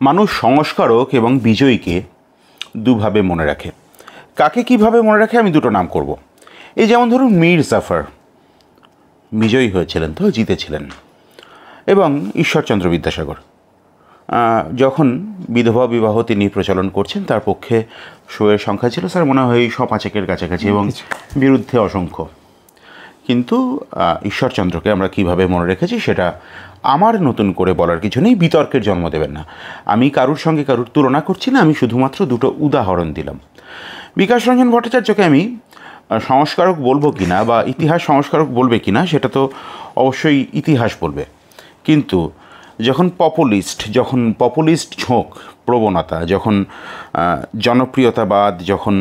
মানুষ সংস্কারক এবং বিজয়ীকে দুভাবে মনে রাখে। কাকে কিভাবে মনে রাখে আমি দুটো নাম করব। এই যেমন ধরুন মীর জাফর বিজয়ী হয়েছিলেন, তো জিতেছিলেন, এবং ঈশ্বরচন্দ্র বিদ্যাসাগর যখন বিধবা বিবাহ তিনি প্রচলন করছেন তার পক্ষে শোয়ের সংখ্যা ছিল স্যার মনে হয় 105-এর কাছাকাছি এবং বিরুদ্ধে অসংখ্য। কিন্তু ঈশ্বরচন্দ্রকে আমরা কিভাবে মনে রেখেছি সেটা আমার নতুন করে বলার কিছু নেই, বিতর্কের জন্ম দেবেন না। আমি কারুর সঙ্গে কারুর তুলনা করছি না, আমি শুধুমাত্র দুটো উদাহরণ দিলাম। বিকাশ রঞ্জন ভট্টাচার্যকে আমি সংস্কারক বলবো কিনা বা ইতিহাস সংস্কারক বলবে কিনা সেটা তো অবশ্যই ইতিহাস বলবে, কিন্তু যখন পপুলিস্ট ঝোঁক প্রবণতা, যখন জনপ্রিয়তাবাদ যখন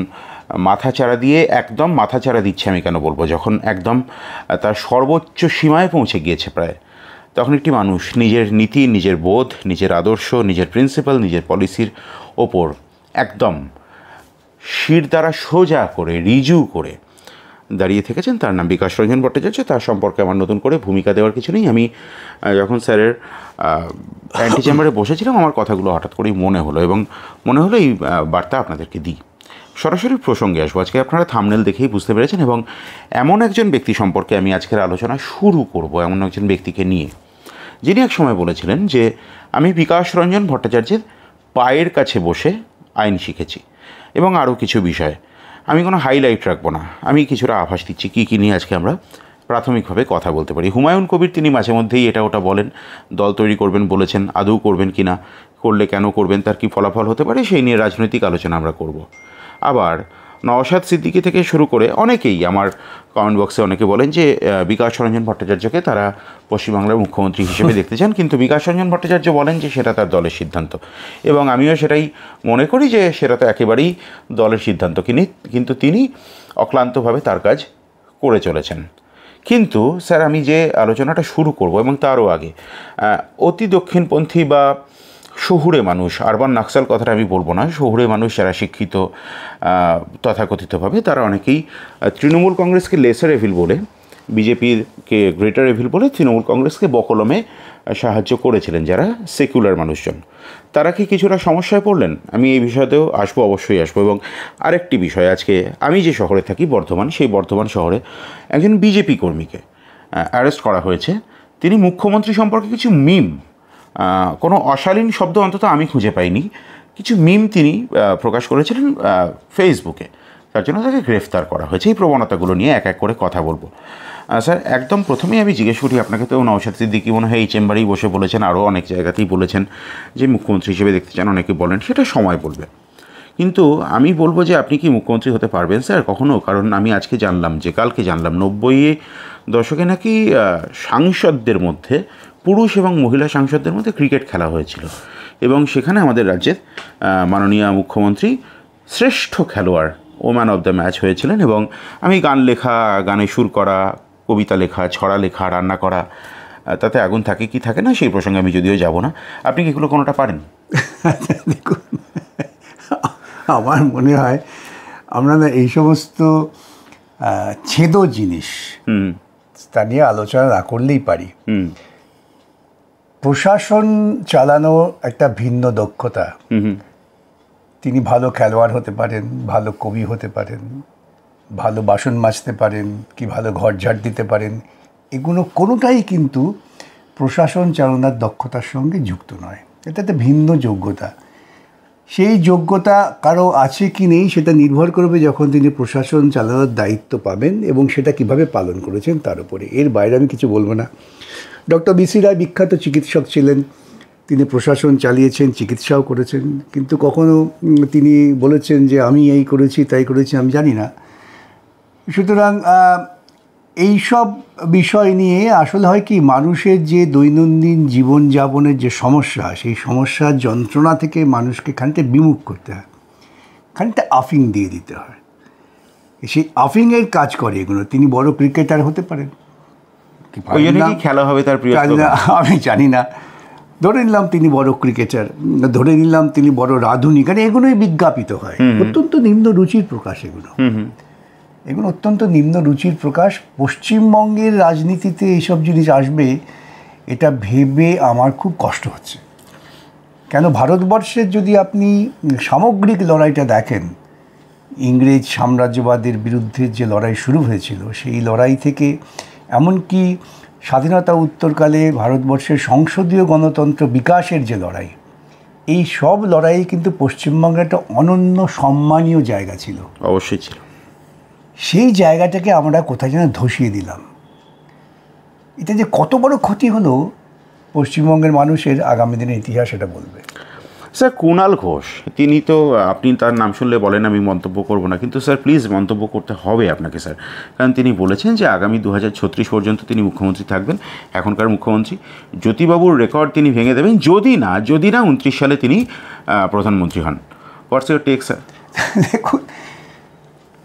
মাথাচাড়া দিয়ে একদম মাথাচাড়া দিচ্ছে, আমি কেন বলবো, যখন একদম তার সর্বোচ্চ সীমায় পৌঁছে গিয়েছে প্রায়, তখন একটি মানুষ নিজের নীতি, নিজের বোধ, নিজের আদর্শ, নিজের প্রিন্সিপাল, নিজের পলিসির ওপর একদম শির দ্বারা সোজা করে রিজু করে দাঁড়িয়ে থেকেছেন। তার নাম বিকাশ রঞ্জন ভট্টাচার্য। তার সম্পর্কে আমার নতুন করে ভূমিকা দেওয়ার কিছু নেই। আমি যখন স্যারের অ্যান্টি চেম্বারে বসেছিলাম আমার কথাগুলো হঠাৎ করেই মনে হলো, এবং মনে হলো এই বার্তা আপনাদেরকে দিই। সরাসরি প্রসঙ্গে আসবো। আজকে আপনারা থাম্বনেল দেখেই বুঝতে পেরেছেন, এবং এমন একজন ব্যক্তি সম্পর্কে আমি আজকের আলোচনা শুরু করব, এমন একজন ব্যক্তিকে নিয়ে, যিনি এক সময় বলেছিলেন যে আমি বিকাশ রঞ্জন ভট্টাচার্যের পায়ের কাছে বসে আইন শিখেছি, এবং আরও কিছু বিষয় আমি কোনো হাইলাইট রাখবো না, আমি কিছুটা আভাস দিচ্ছি কী নিয়ে আজকে আমরা প্রাথমিকভাবে কথা বলতে পারি। হুমায়ুন কবির তিনি মাঝে মধ্যেই এটা ওটা বলেন, দল তৈরি করবেন বলেছেন, আদৌ করবেন কি না, করলে কেন করবেন, তার কী ফলাফল হতে পারে সেই নিয়ে রাজনৈতিক আলোচনা আমরা করব। আবার নওশাদ সিদ্দিকী থেকে শুরু করে অনেকেই আমার কমেন্ট বক্সে অনেকে বলেন যে বিকাশ রঞ্জন ভট্টাচার্যকে তারা পশ্চিমবাংলার মুখ্যমন্ত্রী হিসেবে দেখতে চান, কিন্তু বিকাশ রঞ্জন ভট্টাচার্য বলেন যে সেটা তার দলের সিদ্ধান্ত, এবং আমিও সেটাই মনে করি যে সেটা তো একেবারেই দলের সিদ্ধান্ত, কিন্তু তিনি অক্লান্তভাবে তার কাজ করে চলেছেন। কিন্তু স্যার আমি যে আলোচনাটা শুরু করব, এবং তারও আগে অতি দক্ষিণপন্থী বা শহুরে মানুষ, আরবান নাক্সাল কথাটা আমি বলবো না, শহুরে মানুষ যারা শিক্ষিত তথাকথিতভাবে, তারা অনেকেই তৃণমূল কংগ্রেসকে লেসার এভিল বলে, বিজেপিকে গ্রেটার এভিল বলে তৃণমূল কংগ্রেসকে বকলমে সাহায্য করেছিলেন যারা সেকুলার মানুষজন। তারা কি কিছুটা সমস্যায় পড়লেন? আমি এই বিষয়তেও অবশ্যই আসবো। এবং আরেকটি বিষয়, আজকে আমি যে শহরে থাকি বর্ধমান, সেই বর্ধমান শহরে একজন বিজেপি কর্মীকে অ্যারেস্ট করা হয়েছে। তিনি মুখ্যমন্ত্রী সম্পর্কে কিছু মিম, কোনো অশালীন শব্দ অন্তত আমি খুঁজে পাইনি, কিছু মিম তিনি প্রকাশ করেছিলেন ফেসবুকে, তার জন্য তাকে গ্রেফতার করা হয়েছে। এই প্রবণতাগুলো নিয়ে এক এক করে কথা বলবো। স্যার একদম প্রথমেই আমি জিজ্ঞেস করি আপনাকে, তো নওশাদ সিদ্দিকী মনে হয় এই চেম্বারেই বসে বলেছেন, আরও অনেক জায়গাতেই বলেছেন যে মুখ্যমন্ত্রী হিসেবে দেখতে চান, অনেকে বলেন, সেটা সময় বলবে। কিন্তু আমি বলবো যে আপনি কি মুখ্যমন্ত্রী হতে পারবেন স্যার কখনো? কারণ আমি আজকে জানলাম, যে কালকে জানলাম, 90 দশকে নাকি সাংসদদের মধ্যে, পুরুষ এবং মহিলা সাংসদদের মধ্যে ক্রিকেট খেলা হয়েছিল, এবং সেখানে আমাদের রাজ্যের মাননীয় মুখ্যমন্ত্রী শ্রেষ্ঠ খেলোয়াড়, ওম্যান অফ দ্য ম্যাচ হয়েছিলেন। এবং আমি গান লেখা, গানে সুর করা, কবিতা লেখা, ছড়া লেখা, রান্না করা, তাতে আগুন থাকে কি থাকে না সেই প্রসঙ্গে আমি যদিও যাব না। আপনি কি এগুলো কোনোটা পারেন? দেখুন, আমার মনে হয় আমরা না এই সমস্ত ছেদ জিনিস তা নিয়ে আলোচনা না করলেই পারি। প্রশাসন চালানো একটা ভিন্ন দক্ষতা। তিনি ভালো খেলোয়াড় হতে পারেন, ভালো কবি হতে পারেন, ভালো বাসন মাজতে পারেন, কি ভালো ঘর ঝাড় দিতে পারেন, এগুলো কোনোটাই কিন্তু প্রশাসন চালানোর দক্ষতার সঙ্গে যুক্ত নয়। এটা একটা ভিন্ন যোগ্যতা। সেই যোগ্যতা কারো আছে কি নেই সেটা নির্ভর করবে যখন তিনি প্রশাসন চালানোর দায়িত্ব পাবেন এবং সেটা কিভাবে পালন করেছেন তার উপরে। এর বাইরে আমি কিছু বলবো না। Doctor BC. রায় বিখ্যাত চিকিৎসক ছিলেন, তিনি প্রশাসন চালিয়েছেন, চিকিৎসাও করেছেন, কিন্তু কখনো তিনি বলেছেন যে আমি এই করেছি তাই করেছি, আমি জানি না। সুতরাং এই সব বিষয় নিয়ে আসলে হয় কি, মানুষের যে দৈনন্দিন জীবনযাপনের যে সমস্যা, সেই সমস্যার যন্ত্রণা থেকে মানুষকে খানিকটা বিমুখ করতে হয়, খানিকটা আফিং দিয়ে দিতে হয়। সেই আফিংয়ের কাজ করে এগুলো। তিনি বড় ক্রিকেটার হতে পারেন, খেলা হবে তার প্রিয়, আমি জানি না। ধরে নিলাম তিনি বড় ক্রিকেটার, ধরে নিলাম তিনি বড় রাঁধুনি, কারণ এগুলোই বিজ্ঞাপিত হয়। অত্যন্ত নিম্ন রুচির প্রকাশ এগুলো, এগুলো অত্যন্ত নিম্ন রুচির প্রকাশ। পশ্চিমবঙ্গের রাজনীতিতে এইসব জিনিস আসবে এটা ভেবে আমার খুব কষ্ট হচ্ছে। কেন ভারতবর্ষের যদি আপনি সামগ্রিক লড়াইটা দেখেন, ইংরেজ সাম্রাজ্যবাদের বিরুদ্ধে যে লড়াই শুরু হয়েছিল, সেই লড়াই থেকে এমনকি স্বাধীনতা উত্তরকালে ভারতবর্ষের সংসদীয় গণতন্ত্র বিকাশের যে লড়াই, এই সব লড়াই কিন্তু পশ্চিমবঙ্গের একটা অনন্য সম্মানীয় জায়গা ছিল। অবশ্যই ছিল। সেই জায়গাটাকে আমরা কোথায় যেন ধসিয়ে দিলাম। এটা যে কত বড় ক্ষতি হলো পশ্চিমবঙ্গের মানুষের, আগামী দিনের ইতিহাস এটা বলবে। স্যার কুণাল ঘোষ, তিনি তো, আপনি তার নাম শুনলে বলেন আমি মন্তব্য করব না, কিন্তু স্যার প্লিজ মন্তব্য করতে হবে আপনাকে স্যার, কারণ তিনি বলেছেন যে আগামী 2036 পর্যন্ত তিনি মুখ্যমন্ত্রী থাকবেন, এখনকার মুখ্যমন্ত্রী। জ্যোতিবাবুর রেকর্ড তিনি ভেঙে দেবেন যদি না 29 সালে তিনি প্রধানমন্ত্রী হন। What's your take sir? দেখুন,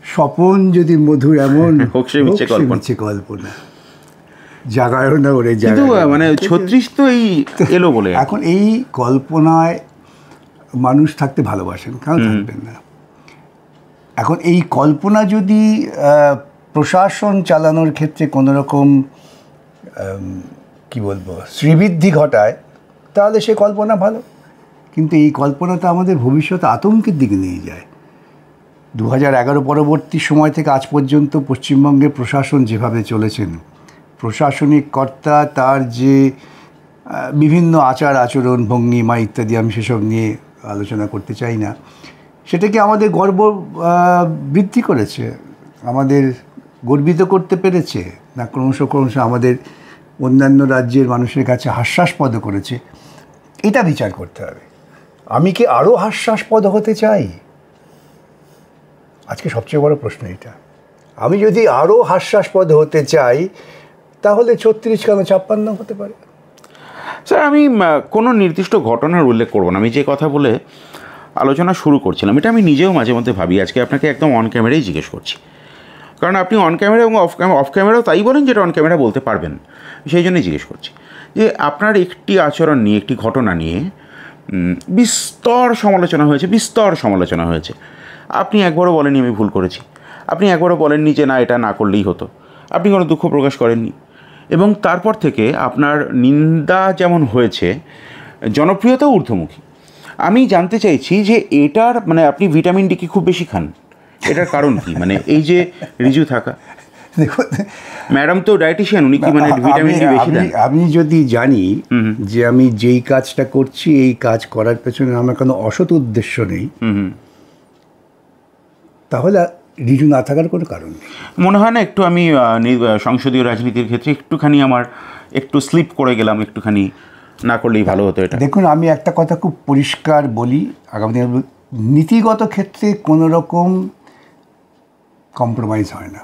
স্বপন যদি মধুর এমন হোক সে মিথ্যে কল্পনা, জাগায়ও না ওরে কিন্তু জাগায়। মানে 36 তো এই এলো বলে এখন এই কল্পনায় মানুষ থাকতে ভালোবাসেন, কেন থাকবেন না? এখন এই কল্পনা যদি প্রশাসন চালানোর ক্ষেত্রে কোনো রকম কী বলবো শ্রীবৃদ্ধি ঘটায়, তাহলে সে কল্পনা ভালো। কিন্তু এই কল্পনাটা আমাদের ভবিষ্যতে আতঙ্কের দিকে নিয়ে যায়। 2011 পরবর্তী সময় থেকে আজ পর্যন্ত পশ্চিমবঙ্গের প্রশাসন যেভাবে চলেছেন, প্রশাসনিক কর্তা তার যে বিভিন্ন আচার আচরণ, ভঙ্গিমা ইত্যাদি, আমি সেসব নিয়ে আলোচনা করতে চাই না, সেটাকে আমাদের গর্ব বৃদ্ধি করেছে, আমাদের গর্বিত করতে পেরেছে না ক্রমশ আমাদের অন্যান্য রাজ্যের মানুষের কাছে হাস্যাস্পদ করেছে? এটা বিচার করতে হবে। আমি কি আরও হাস্যাস্পদ হতে চাই? আজকে সবচেয়ে বড় প্রশ্ন এটা। আমি যদি আরও হাস্যাস্পদ হতে চাই, তাহলে 36 কেন 56 হতে পারে? স্যার আমি কোনো নির্দিষ্ট ঘটনার উল্লেখ করব না, আমি যে কথা বলে আলোচনা শুরু করছিলাম, এটা আমি নিজেও মাঝে মধ্যে ভাবি। আজকে আপনাকে একদম অন ক্যামেরাই জিজ্ঞেস করছি, কারণ আপনি অন ক্যামেরা এবং অফ ক্যামেরাও তাই বলেন যেটা অন ক্যামেরা বলতে পারবেন, সেই জন্যই জিজ্ঞেস করছি যে আপনার একটি আচরণ নিয়ে, একটি ঘটনা নিয়ে বিস্তর সমালোচনা হয়েছে। আপনি একবারও বলেননি আমি ভুল করেছি, আপনি একবারও বলেননি যে না এটা না করলেই হতো, আপনি কোনো দুঃখ প্রকাশ করেননি, এবং তারপর থেকে আপনার নিন্দা যেমন হয়েছে, জনপ্রিয়তাও ঊর্ধ্বমুখী। আমি জানতে চাইছি যে এটার মানে আপনি ভিটামিন ডি কি খুব বেশি খান, এটার কারণ কি? মানে এই যে রিজু থাকা, দেখুন ম্যাডাম তো ডায়েটিশিয়ান, উনি কি মানে ভিটামিন ডি বেশি দেন? আমি যদি জানি যে আমি যেই কাজটা করছি এই কাজ করার পেছনে আমার কোনো অসৎ উদ্দেশ্য নেই, তাহলে রিজু না থাকার কোনো কারণ নেই। মনে হয় না একটু আমি সংসদীয় রাজনীতির ক্ষেত্রে একটুখানি আমার একটু স্লিপ করে গেলাম, একটুখানি না করলেই ভালো হতো এটা? দেখুন, আমি একটা কথা খুব পরিষ্কার বলি, আগামী দিনে নীতিগত ক্ষেত্রে কোনো রকম কম্প্রোমাইজ হয় না।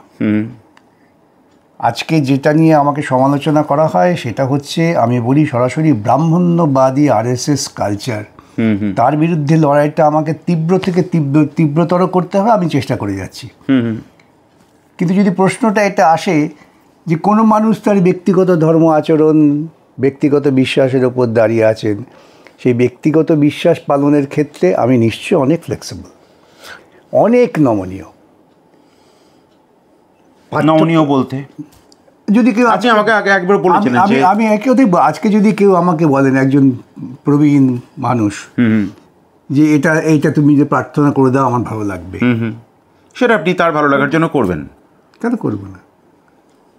আজকে যেটা নিয়ে আমাকে সমালোচনা করা হয় সেটা হচ্ছে, আমি বলি সরাসরি, ব্রাহ্মণ্যবাদী RSS কালচার, তার বিরুদ্ধে লড়াইটা আমাকে তীব্র থেকে তীব্রতর করতে হবে, আমি চেষ্টা করে যাচ্ছি। কিন্তু যদি প্রশ্নটা এটা আসে যে কোনো মানুষ তার ব্যক্তিগত ধর্ম আচরণ, ব্যক্তিগত বিশ্বাসের ওপর দাঁড়িয়ে আছেন, সেই ব্যক্তিগত বিশ্বাস পালনের ক্ষেত্রে আমি নিশ্চয়ই অনেক ফ্লেক্সিবল, অনেক নমনীয়। বলতে যদি কেউ আপনি আমাকে আগে একবার বলেছিলেন যে আমি একে আজকে যদি কেউ আমাকে বলেন, একজন প্রবীণ মানুষ, যে এইটা তুমি যে প্রার্থনা করে দাও আমার ভালো লাগবে, সেটা আপনি তার ভালো লাগার জন্য করবেন, কেন করবো না?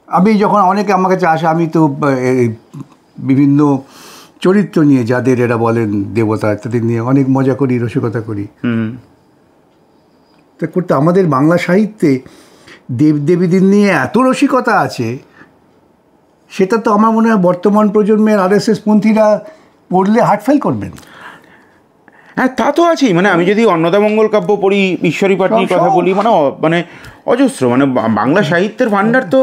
আমি যখন অনেকে আমার কাছে আসে, আমি তো বিভিন্ন চরিত্র নিয়ে, যাদের এরা বলেন দেবতা, তাদের নিয়ে অনেক মজা করি, রসিকতা করি। তা করতে আমাদের বাংলা সাহিত্যে দেবদেবীদের নিয়ে এত রসিকতা আছে, সেটা তো আমার মনে হয় বর্তমান প্রজন্মের RSS পন্থীরা পড়লে হার্ট ফেল করবেন। হ্যাঁ, তা তো আছেই। মানে আমি যদি অন্নদামঙ্গল কাব্য পড়ি, ঈশ্বরী পাটনির কথা বলি, মানে অজস্র, মানে বাংলা সাহিত্যের ভাণ্ডার তো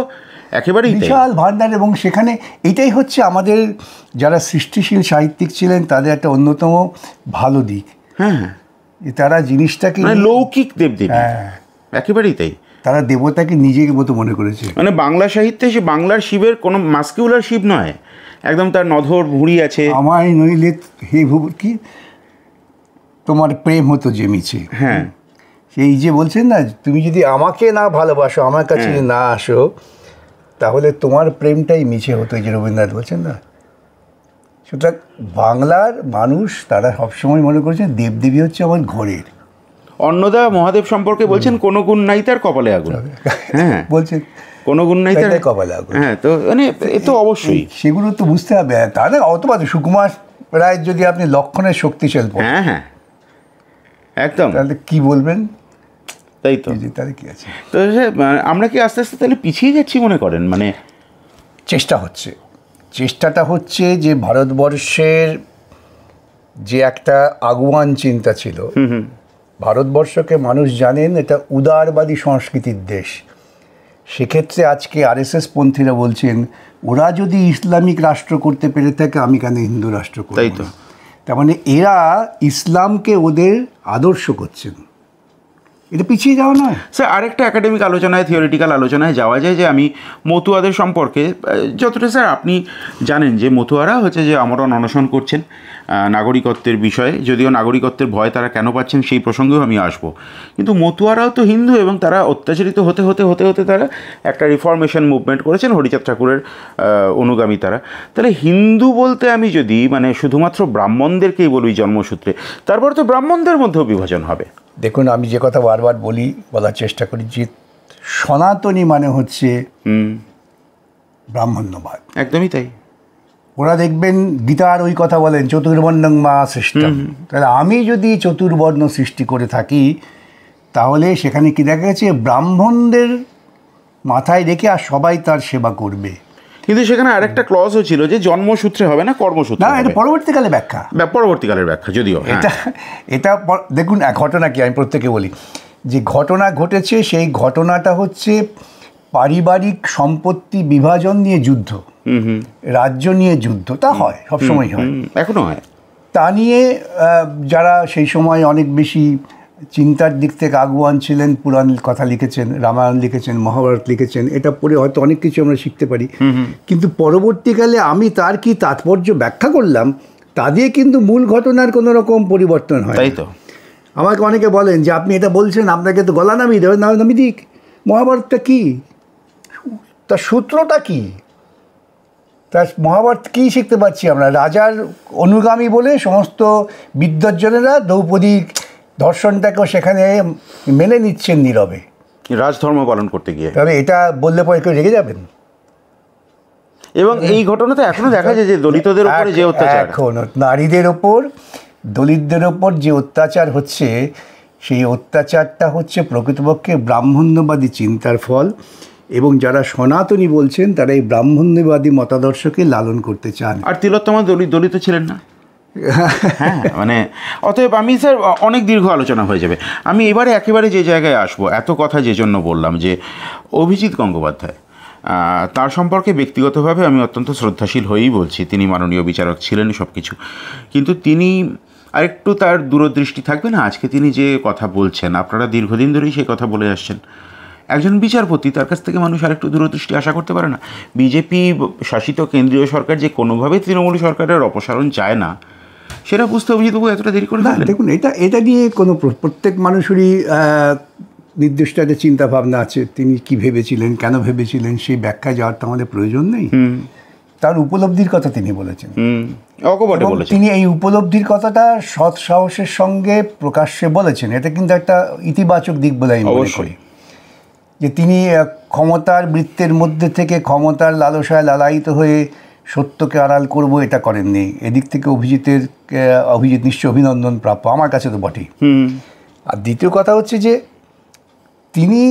একেবারেই বিশাল ভাণ্ডার। এবং সেখানে এটাই হচ্ছে আমাদের যারা সৃষ্টিশীল সাহিত্যিক ছিলেন তাদের একটা অন্যতম ভালো দিক। হ্যাঁ, তারা জিনিসটাকে লৌকিক দেবদেবী, একেবারেই তাই, তারা দেবতাকে নিজের মতো মনে করেছে। মানে বাংলা সাহিত্যে সে বাংলার শিবের কোনো মাস্কিউলার শিব নয়, একদম তার নধর ভুঁড়ি আছে। আমায় নইলে হে কি তোমার প্রেম হতো যে মিছে। হ্যাঁ, সেই যে বলছেন না, তুমি যদি আমাকে না ভালোবাসো, আমার কাছে না আসো, তাহলে তোমার প্রেমটাই মিছে হতো, যে রবীন্দ্রনাথ বলছেন না। সুতরাং বাংলার মানুষ তারা সবসময় মনে করছেন দেবদেবী হচ্ছে আমার ঘরের। অন্নদা মহাদেব সম্পর্কে বলছেন কোনো গুণ নাই তার কপালে আগুন। হ্যাঁ বলছেন কোনো গুণ নাই তার কপালে আগুন। হ্যাঁ, তো মানে এ তো অবশ্যই সেগুলো তো বুঝতে হবে। তাহলে অতবাদ সুকুমার রায়ের যদি আপনি লক্ষণের শক্তিশাল, হ্যাঁ হ্যাঁ একদম, তাহলে কি বলবেন? তাই তো, তাহলে কি আছে? তো আমরা কি আস্তে আস্তে তাহলে পিছিয়ে যাচ্ছি মনে করেন? মানে চেষ্টাটা হচ্ছে যে ভারতবর্ষের যে একটা আগুয়ান চিন্তা ছিল, ভারতবর্ষকে মানুষ জানেন এটা উদারবাদী সংস্কৃতির দেশ। সেক্ষেত্রে আজকে আরএসএস পন্থীরা বলছেন ওরা যদি ইসলামিক রাষ্ট্র করতে পেরে থাকে আমি কেন হিন্দু রাষ্ট্র করব? তাই তো, তার মানে এরা ইসলামকে ওদের আদর্শ করছেন। এটা পিছিয়ে যাওয়া নয় স্যার। আরেকটা একাডেমিক আলোচনায়, থিওরিটিক্যাল আলোচনায় যাওয়া যায় যে আমি মতুয়াদের সম্পর্কে যতটা স্যার আপনি জানেন যে মতুয়ারা হচ্ছে যে আমরণ অনশন করছেন নাগরিকত্বের বিষয়ে, যদিও নাগরিকত্বের ভয় তারা কেন পাচ্ছেন সেই প্রসঙ্গেও আমি আসবো, কিন্তু মতুয়ারাও তো হিন্দু এবং তারা অত্যাচারিত হতে হতে হতে হতে তারা একটা রিফর্মেশন মুভমেন্ট করেছেন, হরিচাঁদ ঠাকুরের অনুগামী তারা। তাহলে হিন্দু বলতে আমি যদি মানে শুধুমাত্র ব্রাহ্মণদেরকেই বলি জন্মসূত্রে, তারপর তো ব্রাহ্মণদের মধ্যেও বিভাজন হবে। দেখুন, আমি যে কথা বারবার বলার চেষ্টা করি যে সনাতনী মানে হচ্ছে ব্রাহ্মণ্যবাদ। একদমই তাই। ওরা দেখবেন গীতার ওই কথা বলেন চতুর্বর্ণং মা সৃষ্টম। তাহলে আমি যদি চতুর্বর্ণ সৃষ্টি করে থাকি তাহলে সেখানে কি দেখা গেছে ব্রাহ্মণদের মাথায় রেখে আর সবাই তার সেবা করবে। কিন্তু সেখানে আরেকটা ক্লজও ছিল যে জন্মসূত্রে হবে না, কর্মসূত্রে। না, এটা পরবর্তীকালে ব্যাখ্যা, পরবর্তীকালের ব্যাখ্যা যদিও। এটা দেখুন, ঘটনা কি আমি প্রত্যেকে বলি যে ঘটনা ঘটেছে, সেই ঘটনাটা হচ্ছে পারিবারিক সম্পত্তি বিভাজন নিয়ে যুদ্ধ, রাজ্য নিয়ে যুদ্ধ। তা হয়, সবসময় হয়, এখনো হয়। তা নিয়ে যারা সেই সময় অনেক বেশি চিন্তার দিক থেকে আগুয়ান ছিলেন, পুরাণ কথা লিখেছেন, রামায়ণ লিখেছেন, মহাভারত লিখেছেন, এটা পড়ে হয়তো অনেক কিছু আমরা শিখতে পারি। কিন্তু পরবর্তীকালে আমি তার কি তাৎপর্য ব্যাখ্যা করলাম, তা দিয়ে কিন্তু মূল ঘটনার কোনো রকম পরিবর্তন হয়। তাই তো, আমাকে অনেকে বলেন যে আপনি এটা বলছেন, আপনাকে তো গলা নামিয়ে দেবেন। নামি দিক, মহাভারতটা কী, তার সূত্রটা কী, তার মহাভারত কী শিখতে পাচ্ছি আমরা? রাজার অনুগামী বলে সমস্ত বিদ্বজ্জনেরা দ্রৌপদীর ধর্ষণটাকেও সেখানে মেনে নিচ্ছেন নীরবে, রাজধর্ম পালন করতে গিয়ে। তবে এটা বললে পরে কেউ রেগে যাবেন। এবং এই ঘটনাতে এখনো দেখা যায় যে দলিতদের উপরে যে অত্যাচার, এখনো নারীদের ওপর, দলিতদের ওপর যে অত্যাচার হচ্ছে, সেই অত্যাচারটা হচ্ছে প্রকৃতপক্ষে ব্রাহ্মণ্যবাদী চিন্তার ফল। এবং যারা সনাতনী বলছেন তারা এই ব্রাহ্মণ্যবাদী মতাদর্শকে লালন করতে চান। আর তিলোত্তমা দলিত ছিলেন না। হ্যাঁ, মানে অতএব আমি স্যার অনেক দীর্ঘ আলোচনা হয়ে যাবে। আমি এবারে একেবারে যে জায়গায় আসবো, এত কথা যে জন্য বললাম যে অভিজিৎ গঙ্গোপাধ্যায়, তার সম্পর্কে ব্যক্তিগতভাবে আমি অত্যন্ত শ্রদ্ধাশীল হয়েই বলছি। তিনি মাননীয় বিচারক ছিলেন সব কিছু, কিন্তু তিনি আরেকটু তার দূরদৃষ্টি থাকবে না। আজকে তিনি যে কথা বলছেন, আপনারা দীর্ঘদিন ধরেই সেই কথা বলে আসছেন। একজন বিচারপতি, তার কাছ থেকে মানুষ আরেকটু দূরদৃষ্টি আশা করতে পারে না? বিজেপি শাসিত কেন্দ্রীয় সরকার যে কোনোভাবে তৃণমূল সরকারের অপসারণ চায় না, সেটা বুঝতে অভিজিৎবাবু এতটা দেরি করে ফেললেন? দেখুন, এটা নিয়ে কোনো প্রত্যেক মানুষেরই নির্দিষ্ট একটা চিন্তাভাবনা আছে। তিনি কি ভেবেছিলেন, কেন ভেবেছিলেন, সেই ব্যাখ্যায় যাওয়ার তো আমাদের প্রয়োজন নেই। তার উপলব্ধির কথা তিনি বলেছেন, তিনি এই উপলব্ধির কথাটা সৎ সাহসের সঙ্গে প্রকাশ্যে বলেছেন। এটা কিন্তু একটা ইতিবাচক দিক বলে আমি মনে করি। যে তিনি ক্ষমতার বৃত্তের মধ্যে থেকে ক্ষমতার লালসায় লালায়িত হয়ে সত্যকে আড়াল করব এটা করেননি। এদিক থেকে অভিজিৎ নিশ্চয় অভিনন্দন প্রাপ্য, আমার কাছে তো বটেই। আর দ্বিতীয় কথা হচ্ছে যে তিনি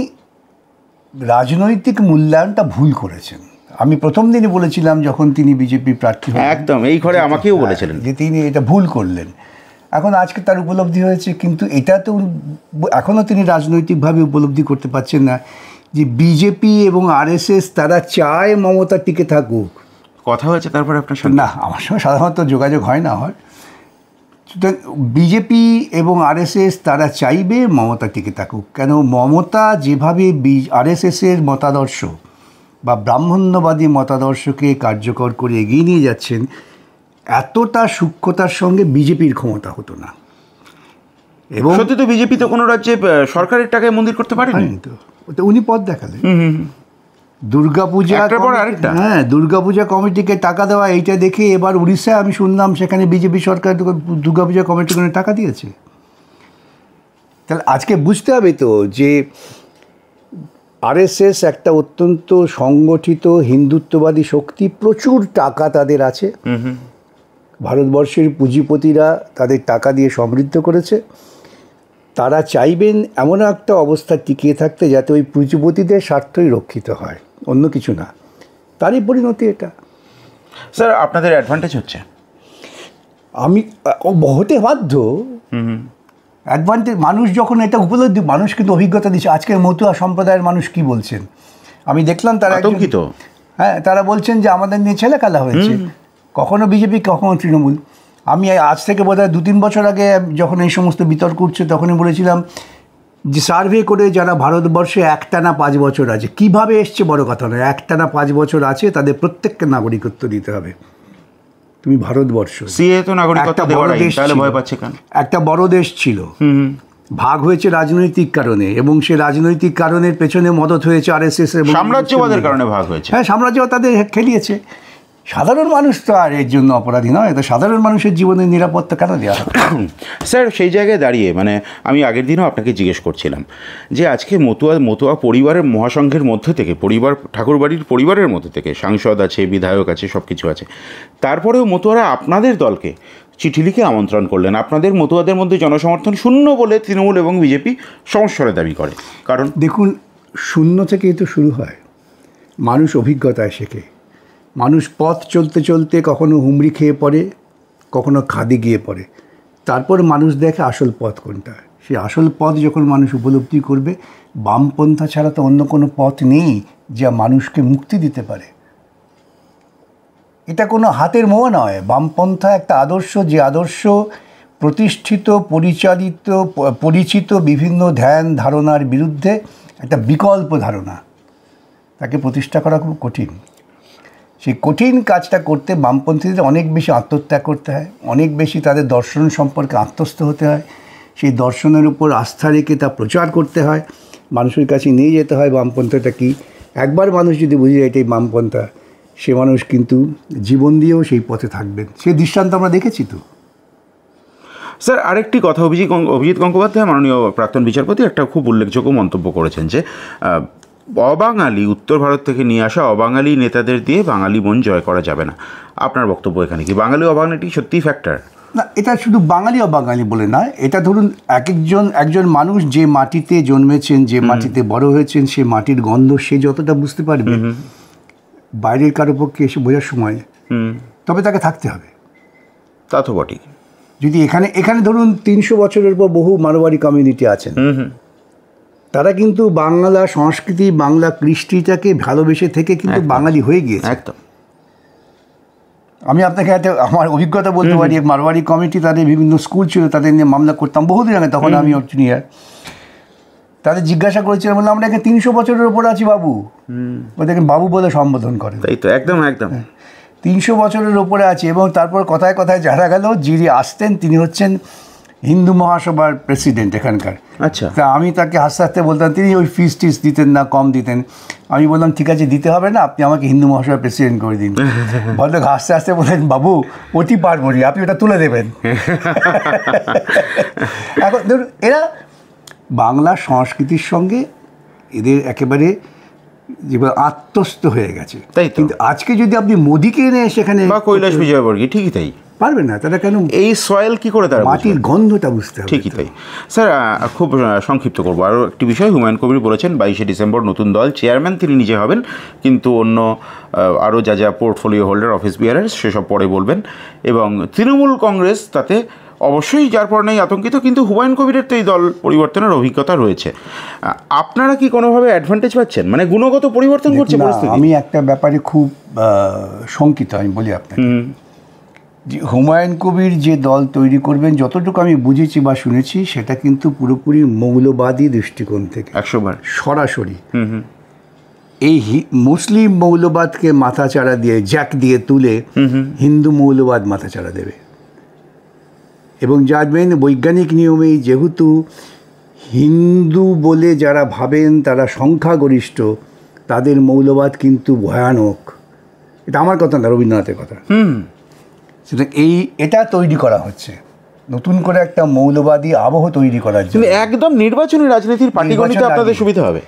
রাজনৈতিক মূল্যায়নটা ভুল করেছেন। আমি প্রথম দিনই বলেছিলাম যখন তিনি বিজেপি প্রার্থী হলেন, একদম এই ঘরে আমাকেও বলেছিলেন যে তিনি এটা ভুল করলেন। এখন আজকে তার উপলব্ধি হয়েছে, কিন্তু এটা তো এখনও তিনি রাজনৈতিকভাবে উপলব্ধি করতে পারছেন না যে বিজেপি এবং আরএসএস তারা চায় মমতা টিকে থাকুক। কথা হয়েছে তারপরে আপনার সঙ্গে? না, আমার সঙ্গে সাধারণত যোগাযোগ হয় না। সুতরাং বিজেপি এবং আরএসএস তারা চাইবে মমতা টিকে থাকুক। কেন, মমতা যেভাবে আরএসএসের মতাদর্শ বা ব্রাহ্মণ্যবাদী মতাদর্শকে কার্যকর করে এগিয়ে নিয়ে যাচ্ছেন, এতটা সূক্ষ্মতার সঙ্গে বিজেপির ক্ষমতা হতো না। এবং সত্যি তো বিজেপি তো কোনো রাজ্যে সরকারের টাকায় মন্দির করতে পারেনি তো উনি পথ দেখালেন। দুর্গাপূজা হ্যাঁ, দুর্গাপূজা কমিটিকে টাকা দেওয়া, এইটা দেখে এবার উড়িষ্যায় আমি শুনলাম সেখানে বিজেপি সরকার দুর্গাপূজা কমিটিকে টাকা দিয়েছে। তাহলে আজকে বুঝতে হবে তো যে আরএসএস একটা অত্যন্ত সংগঠিত হিন্দুত্ববাদী শক্তি, প্রচুর টাকা তাদের আছে, ভারতবর্ষের পুঁজিপতিরা তাদের টাকা দিয়ে সমৃদ্ধ করেছে। তারা চাইবেন এমন একটা অবস্থা টিকিয়ে থাকতে যাতে ওই পুঁজিপতিদের স্বার্থই রক্ষিত হয়, অন্য কিছু না। তারই পরিণতি এটা। স্যার আপনাদের অ্যাডভান্টেজ হচ্ছে? আমি হতে বাধ্য। অ্যাডভান্টেজ, মানুষ যখন এটা উপলব্ধি, মানুষ কিন্তু অভিজ্ঞতা দিচ্ছে। আজকের মতুয়া সম্প্রদায়ের মানুষ কি বলছেন আমি দেখলাম, তারা আতঙ্কিত। হ্যাঁ, তারা বলছেন যে আমাদের নিয়ে ছেলেখেলা হয়েছে, কখনো বিজেপি কখনো তৃণমূল। আমি আজ থেকে বোধহয় 2-3 বছর আগে যখন এই সমস্ত বিতর্ক উঠছে তখনই বলেছিলাম যে সার্ভে করে যারা ভারতবর্ষে একটানা 5 বছর আছে, কিভাবে এসছে বড় কথা নয়, একটানা 5 বছর আছে, তাদের প্রত্যেককে নাগরিকত্ব দিতে হবে। তুমি ভারতবর্ষ, সিএ তো নাগরিকত্ব দেওয়ার আইন, তাহলে ভয় পাচ্ছে কেন? একটা বড় দেশ ছিল, ভাগ হয়েছে রাজনৈতিক কারণে, এবং সে রাজনৈতিক কারণের পেছনে মদত হয়েছে আরএসএস এবং সাম্রাজ্যবাদের কারণে ভাগ হয়েছে। হ্যাঁ, সাম্রাজ্যবাদ তাদের খেলিয়েছে। সাধারণ মানুষ তো আর এর জন্য অপরাধী নয়, তো সাধারণ মানুষের জীবনের নিরাপত্তা কেন দেওয়া হবে? স্যার সেই জায়গায় দাঁড়িয়ে মানে আমি আগের দিনও আপনাকে জিজ্ঞেস করছিলাম যে আজকে মতুয়া পরিবারের মহাসংঘের মধ্যে থেকে, ঠাকুরবাড়ির পরিবারের মধ্যে থেকে সাংসদ আছে, বিধায়ক আছে, সব কিছু আছে, তারপরেও মতুয়ারা আপনাদের দলকে চিঠি লিখে আমন্ত্রণ করলেন। আপনাদের মতুয়াদের মধ্যে জনসমর্থন শূন্য বলে তৃণমূল এবং বিজেপি সংস্কারের দাবি করে। কারণ দেখুন, শূন্য থেকেই তো শুরু হয়, মানুষ অভিজ্ঞতায় শেখে। মানুষ পথ চলতে চলতে কখনো হুমড়ি খেয়ে পড়ে, কখনো খাদে গিয়ে পড়ে, তারপর মানুষ দেখে আসল পথ কোনটা। সেই আসল পথ যখন মানুষ উপলব্ধি করবে, বামপন্থা ছাড়া তো অন্য কোনো পথ নেই যা মানুষকে মুক্তি দিতে পারে। এটা কোনো হাতের মোয়া নয়। বামপন্থা একটা আদর্শ, যে আদর্শ প্রতিষ্ঠিত, পরিচিত বিভিন্ন ধ্যান ধারণার বিরুদ্ধে একটা বিকল্প ধারণা, তাকে প্রতিষ্ঠা করা খুব কঠিন। সেই কঠিন কাজটা করতে বামপন্থীদের অনেক বেশি আত্মত্যাগ করতে হয়, অনেক বেশি তাদের দর্শন সম্পর্কে আত্মস্থ হতে হয়, সেই দর্শনের উপর আস্থা রেখে তা প্রচার করতে হয়, মানুষের কাছে নিয়ে যেতে হয় বামপন্থাটা কী। একবার মানুষ যদি বুঝে যায় এটাই বামপন্থা, সে মানুষ কিন্তু জীবন দিয়েও সেই পথে থাকবেন। সে দৃষ্টান্ত আমরা দেখেছি তো। স্যার আরেকটি কথা, অভিজিৎ গঙ্গোপাধ্যায় মাননীয় প্রাক্তন বিচারপতি একটা খুব উল্লেখযোগ্য মন্তব্য করেছেন যে অবাঙালি, উত্তর ভারত থেকে নিয়ে আসা অবাঙালি নেতাদের দিয়ে বাঙালি মন জয় করা যাবে না। আপনার বক্তব্য এখানে কি? বাঙালি অবাঙালিটি সত্যিই ফ্যাক্টর? না, এটা শুধু বাঙালি অবাঙালি বলে না, এটা ধরুন একজন মানুষ যে মাটিতে জন্মেছেন, যে মাটিতে বড় হয়েছেন, সে মাটির গন্ধ সে যতটা বুঝতে পারবে, বাইরের কারো পক্ষে এসে বোঝার সময় তবে তাকে থাকতে হবে। তা তো বটেই। যদি এখানে ধরুন 300 বছরের পর বহু মারোয়ারি কমিউনিটি আছেন, তারা কিন্তু বাংলা সংস্কৃতি, বাংলা কৃষ্টিটাকে ভালোবেসে থেকে কিন্তু বাঙালি হয়ে গিয়েছে। একদম। আমি আপনাকে আমার অভিজ্ঞতা বলতে পারি, মারোয়ারি কমিটি, তাদের বিভিন্ন স্কুল ছিল, তাদের নিয়ে মামলা করতাম বহুদিন আগে, তখন আমি জুনিয়র। তাদের জিজ্ঞাসা করেছিলাম, বললাম আমরা এখানে 300 বছরের ওপর আছি বাবু, ওদেরকে বাবু বলে সম্বোধন করে। তাই তো, একদম একদম 300 বছরের ওপরে আছে। এবং তারপর কথায় কথায় জানা গেল যিনি আসতেন তিনি হচ্ছেন হিন্দু মহাসভার প্রেসিডেন্ট এখানকার। আচ্ছা। তা আমি তাকে হাসতে হাসতে বলতাম, তিনি ওই ফিস টিস দিতেন না, কম দিতেন। আমি বললাম ঠিক আছে, দিতে হবে না, আপনি আমাকে হিন্দু মহাসভার প্রেসিডেন্ট করে দিন। ভদ্রলোক হাসতে হাসতে বললেন, বাবু ওটি পারবো না, আপনি ওটা তুলে দেবেন। এখন ধরুন, এরা বাংলা সংস্কৃতির সঙ্গে এদের একেবারে আত্মস্থ হয়ে গেছে। তাই তো। কিন্তু আজকে যদি আপনি মোদিকে এনে সেখানে, বা কৈলাস বিজয়বর্গী, ঠিকই তাই, পারবেন না। তারা কেন এই সয়েল কি করে তারা মাটির গন্ধটা বুঝতে হবে। ঠিকই তাই। স্যার খুব সংক্ষিপ্ত করবো আরও একটি বিষয়। হুমায়ুন কবির বলেছেন 22শে ডিসেম্বর নতুন দল, চেয়ারম্যান তিনি নিজে হবেন, কিন্তু অন্য আরও যা পোর্টফোলিও হোল্ডার, অফিস বিয়ারার্স, সেসব পরে বলবেন। এবং তৃণমূল কংগ্রেস তাতে অবশ্যই যার পর নেই আতঙ্কিত, কিন্তু হুমায়ুন কবিরের তো এই দল পরিবর্তনের অভিজ্ঞতা রয়েছে। আপনারা কি কোনোভাবে অ্যাডভান্টেজ পাচ্ছেন? মানে গুণগত পরিবর্তন করছে পরিস্থিতি? আমি একটা ব্যাপারে খুব শঙ্কিত, আমি বলি আপনাকে, যে হুমায়ুন কবির যে দল তৈরি করবেন, যতটুকু আমি বুঝেছি বা শুনেছি, সেটা কিন্তু পুরোপুরি মৌলবাদী দৃষ্টিকোণ থেকে 100বার সরাসরি এই মুসলিম মৌলবাদকে মাথাচাড়া দিয়ে, জ্যাক দিয়ে তুলে হিন্দু মৌলবাদ মাথাচাড়া দেবে। এবং জানবেন, বৈজ্ঞানিক নিয়মেই যেহেতু হিন্দু বলে যারা ভাবেন তারা সংখ্যাগরিষ্ঠ, তাদের মৌলবাদ কিন্তু ভয়ানক। এটা আমার কথা না, রবীন্দ্রনাথের কথা। সেটা এটা তৈরি করা হচ্ছে, নতুন করে একটা মৌলবাদী আবহ তৈরি করার জন্য। একদম নির্বাচনী রাজনীতির পাটিগণিতে আপনাদের সুবিধা হবে।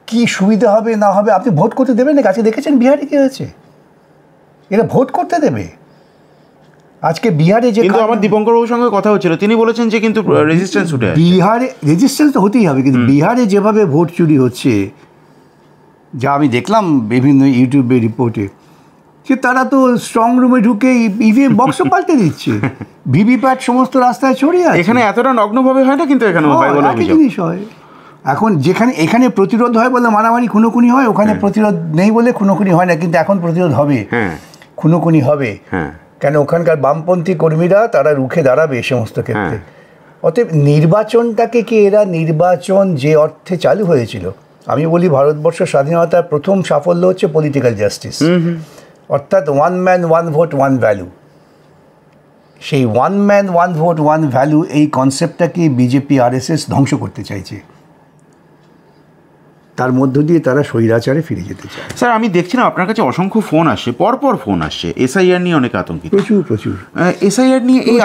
কি সুবিধা হবে না হবে, আপনি ভোট করতে দেবেন না? আজকে দেখেছেন বিহারে কি হয়েছে? এরা ভোট করতে দেবে? আজকে বিহারে যে, কিন্তু আমার দীপঙ্কর বাবুর সঙ্গে কথা হচ্ছিল, তিনি বলেছেন যে কিন্তু রেজিস্ট্যান্স উঠে আসছে। বিহারে রেজিস্ট্যান্স তো হতেই হবে, কিন্তু বিহারে যেভাবে ভোট চুরি হচ্ছে, যা আমি দেখলাম বিভিন্ন ইউটিউবে রিপোর্টে, যে তারা তো স্ট্রং রুমে ঢুকে ইভিএম বক্সও পাল্টে দিচ্ছে, ভিভিপ্যাট সমস্ত রাস্তায় ছড়িয়ে আছে। এখানে এতটা নগ্নভাবে হয় না, কিন্তু এখানে হয় বলে একই জিনিস হয়। এখন যেখানে এখানে প্রতিরোধ হয় বলে মারামারি খুনোখুনি হয়, ওখানে প্রতিরোধ নেই বলে খুনোখুনি হয় না, কিন্তু এখন প্রতিরোধ হবে, খুনোখুনি হবে। কেন? ওখানকার বামপন্থী কর্মীরা তারা রুখে দাঁড়াবে এই সমস্ত ক্ষেত্রে। অতএব নির্বাচনটাকে কি এরা, নির্বাচন যে অর্থে চালু হয়েছিল, আমি বলি ভারতবর্ষ স্বাধীনতার প্রথম সাফল্য হচ্ছে পলিটিক্যাল জাস্টিস, অর্থাৎ one man one vote one value. সেই one man one vote one value, এই কনসেপ্টটাকে বিজেপি আরএসএস ধ্বংস করতে চাইছে। তার মধ্য দিয়ে তারা স্বৈরাচারে ফিরে যেতে চায়। স্যার, আমি দেখছিলাম আপনার কাছে অসংখ্য ফোন আসছে, পরপর ফোন আসছে এসআইআর নিয়ে, অনেক আতঙ্কিত, প্রচুর এসআইআর নিয়ে। এই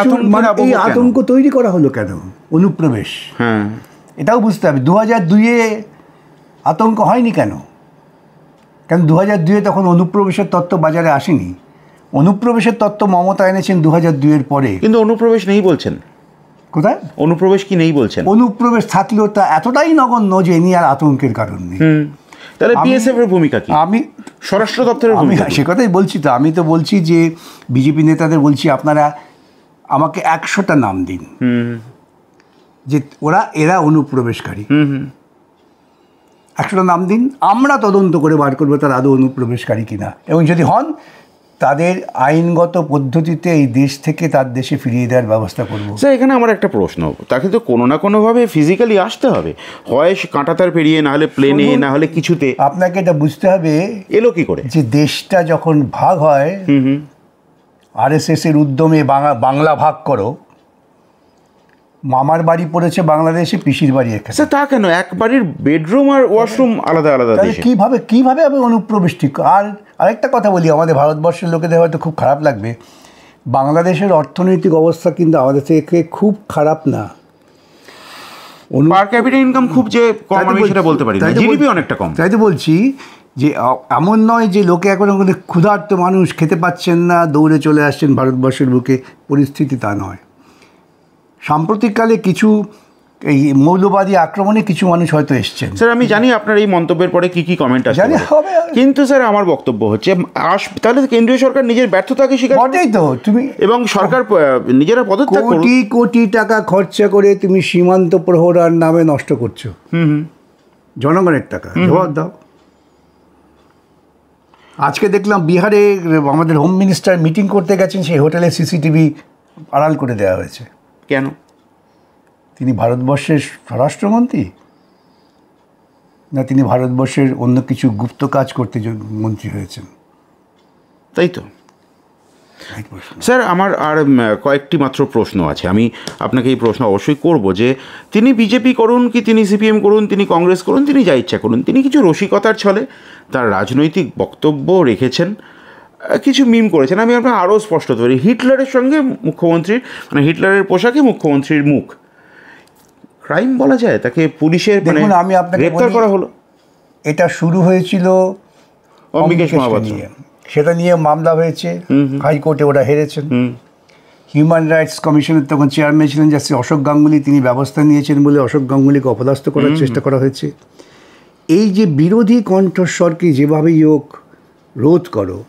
আতঙ্ক তৈরি করা হলো কেন? অনুপ্রবেশ। এটাও বুঝতে হবে, 2002-এ আতঙ্ক হয়নি কেন? কারণ 2002-এ তখন অনুপ্রবেশের তত্ত্ব বাজারে আসেনি। অনুপ্রবেশের তত্ত্ব মমতা এনেছেন 2002-এর পরে। কিন্তু অনুপ্রবেশ নেই বলছেন। কোথায় অনুপ্রবেশ কি নেই বলছেন? অনুপ্রবেশ থাকলেও তা এতটাই নগণ্য যে এ নিয়ে আর আতঙ্কের কারণ নেই। তাহলে বিএসএফ এর ভূমিকা কি? আমি স্বরাষ্ট্র দপ্তরের ভূমিকা, সে কথাই বলছি। তো আমি তো বলছি যে বিজেপি নেতাদের বলছি, আপনারা আমাকে 100টা নাম দিন যে এরা অনুপ্রবেশকারী। 100টা নাম দিন, আমরা তদন্ত করে বার করবো তারা আদৌ অনুপ্রবেশকারী কিনা, এবং যদি হন তাদের আইনগত পদ্ধতিতে এই দেশ থেকে তার দেশে ফিরিয়ে দেওয়ার ব্যবস্থা করব। স্যার, এখানে আমার একটা প্রশ্ন, তাকে তো কোনো না কোনোভাবে ফিজিক্যালি আসতে হবে, হয় কাঁটাতার পেরিয়ে, না হলে প্লেনে, না হলে কিছুতে। আপনাকে এটা বুঝতে হবে এলো কি করে, যে দেশটা যখন ভাগ হয়, আরএসএস-এর উদ্যমে বাংলা ভাগ করো, মামার বাড়ি পড়েছে বাংলাদেশে, পিসির বাড়ি এখানে। তা কেন? এক বাড়ির বেডরুম আর ওয়াশরুম আলাদা আলাদা দেশে, কিভাবে হবে অনুপ্রবেশ ঠিক? আর আরেকটা কথা বলি, আমাদের ভারতবর্ষের লোকেদের হয়তো খুব খারাপ লাগবে, বাংলাদেশের অর্থনৈতিক অবস্থা কিন্তু আমাদের থেকে খুব খারাপ না। পার ক্যাপিটা ইনকাম খুব যে কম, আমি সেটা বলতে পারি না, জিডিপি অনেকটা কম। তাই তো বলছি যে এমন নয় যে লোকে এখন ক্ষুধার্ত মানুষ খেতে পাচ্ছেন না, দৌড়ে চলে আসছেন ভারতবর্ষের বুকে, পরিস্থিতি তা নয়। সাম্প্রতিককালে কিছু এই মৌলবাদী আক্রমণে কিছু মানুষ হয়তো এসছেন। স্যার, আমি জানি আপনার এই মন্তব্যের পরে কি কি কমেন্ট আসবে, কিন্তু স্যার আমার বক্তব্য হচ্ছে, তাহলে কেন্দ্রীয় সরকার নিজের ব্যর্থতাকে স্বীকার করেই তো তুমি, এবং সরকার নিজেরা পদত্যাগ করুন। কোটি কোটি টাকা খরচা করে তুমি সীমান্ত প্রহরার নামে নষ্ট করছো জনগণের টাকা, জবাব দাও। আজকে দেখলাম বিহারে আমাদের হোম মিনিস্টার মিটিং করতে গেছেন, সেই হোটেলে সিসিটিভি আড়াল করে দেওয়া হয়েছে। কেন? তিনি ভারতবর্ষের স্বরাষ্ট্রমন্ত্রী, না তিনি ভারতবর্ষের অন্য কিছু গুপ্ত কাজ করতে মন্ত্রী হয়েছেন? তাই তো স্যার, আমার আর কয়েকটি মাত্র প্রশ্ন আছে, আমি আপনাকে এই প্রশ্ন অবশ্যই করব যে তিনি বিজেপি করুন কি তিনি সিপিএম করুন, তিনি কংগ্রেস করুন, তিনি যা ইচ্ছা করুন, তিনি কিছু রসিকতার ছলে তার রাজনৈতিক বক্তব্য রেখেছেন, কিছু মিম করেছেন। আমি আপনাকে আরও স্পষ্ট করি, হিটলারের সঙ্গে মুখ্যমন্ত্রীর, মানে হিটলারের পোশাকে মুখ্যমন্ত্রীর মুখ, ক্রাইম বলা যায় তাকে, পুলিশের আমি আপনাকে গ্রেপ্তার করা হলো। এটা শুরু হয়েছিল অম্বিকেশ মহাপাত্র, সেটা নিয়ে মামলা হয়েছে, হাইকোর্টে ওরা হেরেছেন। হিউম্যান রাইটস কমিশনের তখন চেয়ারম্যান ছিলেন জাস্টিস অশোক গাঙ্গুলি, তিনি ব্যবস্থা নিয়েছেন বলে অশোক গাঙ্গুলিকে অপদস্থ করার চেষ্টা করা হয়েছে। এই যে বিরোধী কণ্ঠস্বরকে যেভাবেই হোক রোধ করো,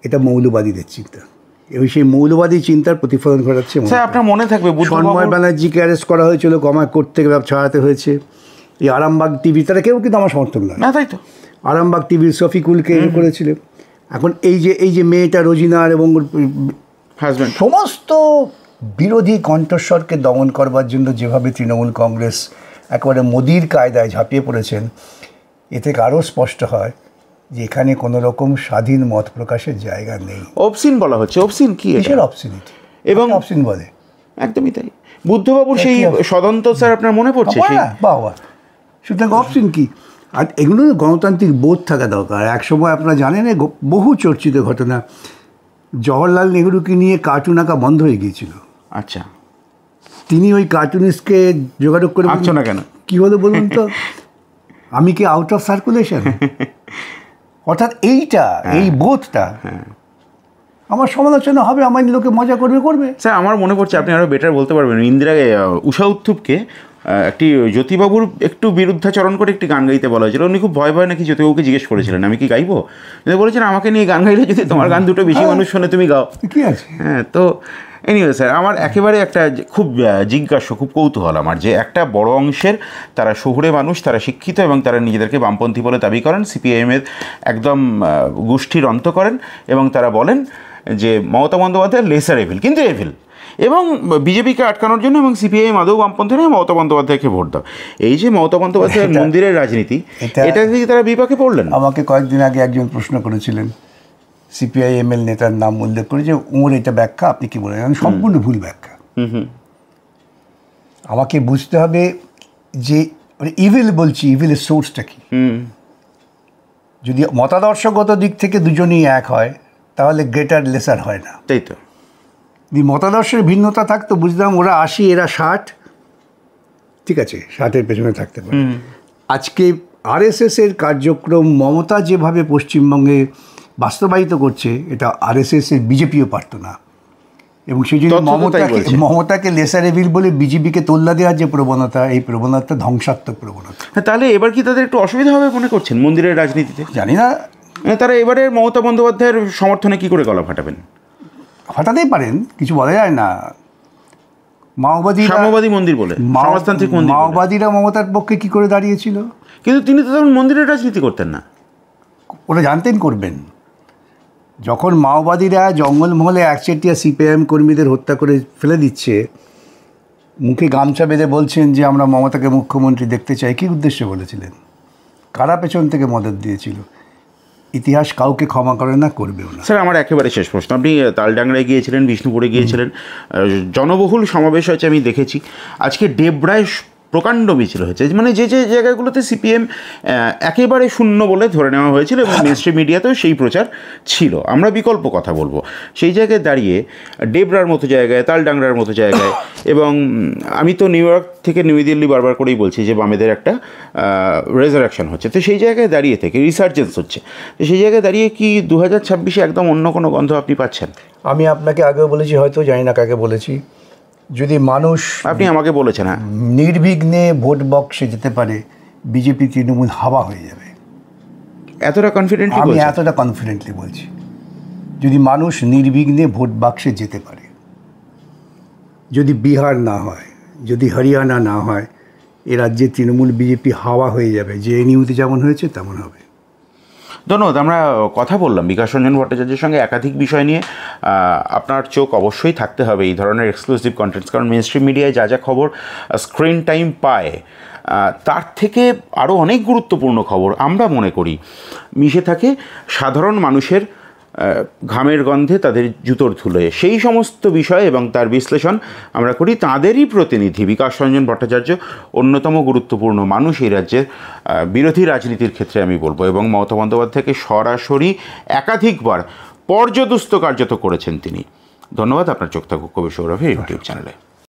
এটা মৌলবাদীদের চিন্তা, এবং সেই মৌলবাদী চিন্তার প্রতিফলন ঘটাচ্ছে। আপনার মনে থাকবে সন্ময় ব্যানার্জিকে অ্যারেস্ট করা হয়েছিল, কোর্ট থেকে ছাড়াতে হয়েছে। এই আরামবাগ টিভি, তারা কেউ কিন্তু আমার সমর্থন নয়, তাই তো আরামবাগ টিভির শফিকুলকে করেছিলেন। এখন এই যে মেয়েটা রোজিনার এবং হাজব্যান্ড, সমস্ত বিরোধী কণ্ঠস্বরকে দমন করবার জন্য যেভাবে তৃণমূল কংগ্রেস একেবারে মোদির কায়দায় ঝাঁপিয়ে পড়েছেন, এ থেকে আরও স্পষ্ট হয় যে এখানে কোনো রকম স্বাধীন মত প্রকাশের জায়গা নেই। অবসিন বলা হচ্ছে, অবসিন কি? কিসের অবসিনিটি? এবং অবসিন বলে, একদমই তাই। বুদ্ধবাবুর সেই সদন্ত স্যার আপনার মনে পড়ছে? বাবা, সুতরাং অবসিন কি? আর এগুলো গণতান্ত্রিক বোধ থাকা দরকার। একসময় আপনারা জানেন বহু চর্চিত ঘটনা, জওহরলাল নেহরুকে নিয়ে কার্টুন আঁকা বন্ধ হয়ে গিয়েছিল। আচ্ছা, তিনি ওই কার্টুনিস্টকে যোগাযোগ করে আঁকছো না কেন, কী হলো বলুন তো, আমি কি আউট অফ সার্কুলেশন? অর্থাৎ এই বোধটা আমার সমালোচনা হবে, আমার লোকে মজা করবে। স্যার আমার মনে পড়ছে, আপনি আরও বেটার বলতে পারবেন, উষা উত্থুপকে একটি জ্যোতিবাবুর একটু বিরুদ্ধাচরণ করে একটি গান গাইতে বলা হয়েছিল। উনি খুব ভয় নাকি জ্যোতিবাবুকে জিজ্ঞেস করেছিলেন আমি কি গাইবো, বলেছেন আমাকে নিয়ে গান গাইলে যদি তোমার গান দুটো বেশি মানুষ শোনে তুমি গাও, কি আছে। হ্যাঁ, তো এনিওয়ে স্যার, আমার একেবারে একটা খুব জিজ্ঞাসা, খুব কৌতূহল আমার, যে একটা বড় অংশের তারা শহুরে মানুষ, তারা শিক্ষিত এবং তারা নিজেদেরকে বামপন্থী বলে দাবি করেন, সিপিআইএমের একদম গোষ্ঠীর অন্ত করেন এবং তারা বলেন যে মমতা বন্দ্যোপাধ্যায় লেসার এভিল, কিন্তু এভিল, এবং বিজেপিকে আটকানোর জন্য এবং সিপিআইএম আদৌ বামপন্থী নয়, মমতা বন্দ্যোপাধ্যায়কে ভোট দাও। এই যে মমতা বন্দ্যোপাধ্যায়ের মন্দিরের রাজনীতি, এটা থেকে তারা বিপাকে পড়লেন। আমাকে কয়েকদিন আগে একজন প্রশ্ন করেছিলেন, সিপিআইএমএল নেতার নাম উল্লেখ করে, যে ওর এটা ব্যাখ্যা আপনি কি বলেন, সম্পূর্ণ ভুল ব্যাখ্যা। আমাকে বুঝতে হবে যে ইভিল বলছি, ইভিলের সোর্সটা কি। যদি মতাদর্শগত দিক থেকে দুজনেই এক হয় তাহলে গ্রেটার লেসার হয় না, তাই তো। যদি মতাদর্শের ভিন্নতা থাকতো বুঝতাম ওরা 80 এরা 60, ঠিক আছে, 60-এর পেছনে থাকতে পারে। আজকে আরএসএসের কার্যক্রম মমতা যেভাবে পশ্চিমবঙ্গে বাস্তবায়িত করছে, এটা আরএসএসের বিজেপিও পারত না। এবং সেই জন্য মমতাকে লেসার এভিল বলে বিজেপিকে তোল্লা দেওয়ার যে প্রবণতা, এই প্রবণতা ধ্বংসাত্মক প্রবণতা। তাহলে এবার কি তাদের একটু অসুবিধা হবে মনে করছেন মন্দিরের রাজনীতিতে? জানি না, তারা এবারে মমতা বন্দ্যোপাধ্যায়ের সমর্থনে কি করে গলা ফাটাবেন? ফাটাতেই পারেন, কিছু বলা যায় না। সাম্যবাদী মন্দির বলে, সমাজতান্ত্রিক মন্দির, মাওবাদীরা মমতার পক্ষে কি করে দাঁড়িয়েছিল? কিন্তু তিনি তো তখন মন্দিরের রাজনীতি করতেন না। ওরা জানতেন করবেন। যখন মাওবাদীরা জঙ্গলমহলে একচেটিয়া সিপিআইএম কর্মীদের হত্যা করে ফেলে দিচ্ছে, মুখে গামছা বেঁধে বলছেন যে আমরা মমতাকে মুখ্যমন্ত্রী দেখতে চাই, কী উদ্দেশ্যে বলেছিলেন? কারা পেছন থেকে মদত দিয়েছিল? ইতিহাস কাউকে ক্ষমা করে না, করবেও না। স্যার আমার একেবারে শেষ প্রশ্ন, আপনি তালডাংরায় গিয়েছিলেন, বিষ্ণুপুরে গিয়েছিলেন, জনবহুল সমাবেশ হয়েছে আমি দেখেছি। আজকে ডেবরায় প্রকাণ্ড মিছিল হয়েছে, মানে যে যে জায়গাগুলোতে সিপিএম একেবারে শূন্য বলে ধরে নেওয়া হয়েছিল এবং মেইনস্ট্রিম মিডিয়াতেও সেই প্রচার ছিল, আমরা বিকল্প কথা বলবো, সেই জায়গায় দাঁড়িয়ে ডেবরার মতো জায়গায়, তালডাংরার মতো জায়গায়, এবং আমি তো নিউ ইয়র্ক থেকে নিউ দিল্লি বারবার করেই বলছি যে বামেদের একটা রেজারেকশন হচ্ছে, তো সেই জায়গায় দাঁড়িয়ে থেকে রিসার্জেন্স হচ্ছে, তো সেই জায়গায় দাঁড়িয়ে কি 2026-এ একদম অন্য কোনো গন্ধ আপনি পাচ্ছেন? আমি আপনাকে আগেও বলেছি, হয়তো জানি না কাকে বলেছি, যদি মানুষ, আপনি আমাকে বলেছেন, হ্যাঁ, নির্বিঘ্নে ভোট বক্সে যেতে পারে, বিজেপি তৃণমূল হাওয়া হয়ে যাবে। এতটা কনফিডেন্টলি? আমি এতটা কনফিডেন্টলি বলছি, যদি মানুষ নির্বিঘ্নে ভোট বাক্সে যেতে পারে, যদি বিহার না হয়, যদি হরিয়ানা না হয়, এ রাজ্যে তৃণমূল বিজেপি হাওয়া হয়ে যাবে, যে এনইউতে যেমন হয়েছে তেমন হবে। ধন্যবাদ। আমরা কথা বললাম বিকাশ রঞ্জন ভট্টাচার্যের সঙ্গে একাধিক বিষয় নিয়ে। আপনার চোখ অবশ্যই থাকতে হবে এই ধরনের এক্সক্লুসিভ কন্টেন্টস, কারণ মেইনস্ট্রিম মিডিয়ায় যা যা খবর স্ক্রিন টাইম পায় তার থেকে আরও অনেক গুরুত্বপূর্ণ খবর আমরা মনে করি মিশে থাকে সাধারণ মানুষের ঘামের গন্ধে, তাদের জুতোর ধুলোয়। সেই সমস্ত বিষয় এবং তার বিশ্লেষণ আমরা করি তাঁদেরই প্রতিনিধি বিকাশ রঞ্জন ভট্টাচার্য, অন্যতম গুরুত্বপূর্ণ মানুষ এই রাজ্যের বিরোধী রাজনীতির ক্ষেত্রে আমি বলবো, এবং মমতা বন্দ্যোপাধ্যায়কে সরাসরি একাধিকবার পর্যদস্ত কার্যত করেছেন তিনি। ধন্যবাদ। আপনার চোখ থাকুক কবি সৌরভের ইউটিউব চ্যানেলে।